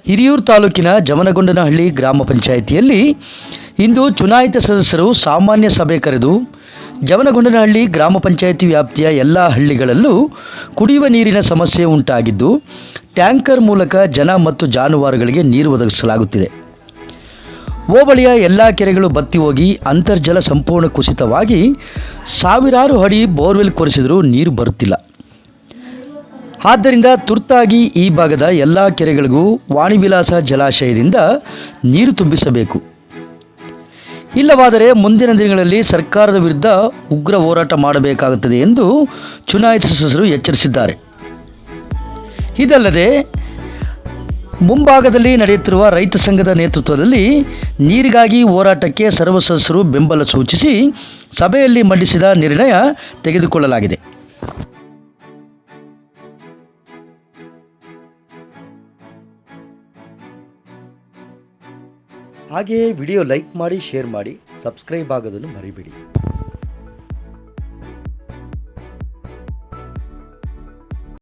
ಹಿರಿಯೂರು ತಾಲೂಕಿನ ಜಮನಗೊಂಡನಹಳ್ಳಿ ಗ್ರಾಮ ಪಂಚಾಯಿತಿಯಲ್ಲಿ ಇಂದು ಚುನಾಯಿತ ಸದಸ್ಯರು ಸಾಮಾನ್ಯ ಸಭೆ ಕರೆದು ಜಮನಗೊಂಡನಹಳ್ಳಿ ಗ್ರಾಮ ಪಂಚಾಯಿತಿ ವ್ಯಾಪ್ತಿಯ ಎಲ್ಲ ಹಳ್ಳಿಗಳಲ್ಲೂ ಕುಡಿಯುವ ನೀರಿನ ಸಮಸ್ಯೆ ಉಂಟಾಗಿದ್ದು ಟ್ಯಾಂಕರ್ ಮೂಲಕ ಜನ ಮತ್ತು ಜಾನುವಾರುಗಳಿಗೆ ನೀರು ಒದಗಿಸಲಾಗುತ್ತಿದೆ. ಹೋಬಳಿಯ ಎಲ್ಲ ಕೆರೆಗಳು ಬತ್ತಿ ಹೋಗಿ ಅಂತರ್ಜಲ ಸಂಪೂರ್ಣ ಕುಸಿತವಾಗಿ ಸಾವಿರಾರು ಅಡಿ ಬೋರ್ವೆಲ್ ಕೊರೆಸಿದರೂ ನೀರು ಬರುತ್ತಿಲ್ಲ. ಆದ್ದರಿಂದ ತುರ್ತಾಗಿ ಈ ಭಾಗದ ಎಲ್ಲ ಕೆರೆಗಳಿಗೂ ವಾಣಿವಿಲಾಸ ಜಲಾಶಯದಿಂದ ನೀರು ತುಂಬಿಸಬೇಕು. ಇಲ್ಲವಾದರೆ ಮುಂದಿನ ದಿನಗಳಲ್ಲಿ ಸರ್ಕಾರದ ವಿರುದ್ಧ ಉಗ್ರ ಹೋರಾಟ ಮಾಡಬೇಕಾಗುತ್ತದೆ ಎಂದು ಚುನಾಯಿತ ಸದಸ್ಯರು ಎಚ್ಚರಿಸಿದ್ದಾರೆ. ಇದಲ್ಲದೆ ಮುಂಭಾಗದಲ್ಲಿ ನಡೆಯುತ್ತಿರುವ ರೈತ ಸಂಘದ ನೇತೃತ್ವದಲ್ಲಿ ನೀರಿಗಾಗಿ ಹೋರಾಟಕ್ಕೆ ಸರ್ವ ಸದಸ್ಯರು ಬೆಂಬಲ ಸೂಚಿಸಿ ಸಭೆಯಲ್ಲಿ ಮಂಡಿಸಿದ ನಿರ್ಣಯ ತೆಗೆದುಕೊಳ್ಳಲಾಗಿದೆ. ಹಾಗೆಯೇ ವಿಡಿಯೋ ಲೈಕ್ ಮಾಡಿ, ಶೇರ್ ಮಾಡಿ, ಸಬ್ಸ್ಕ್ರೈಬ್ ಆಗೋದನ್ನು ಮರಿಬೇಡಿ.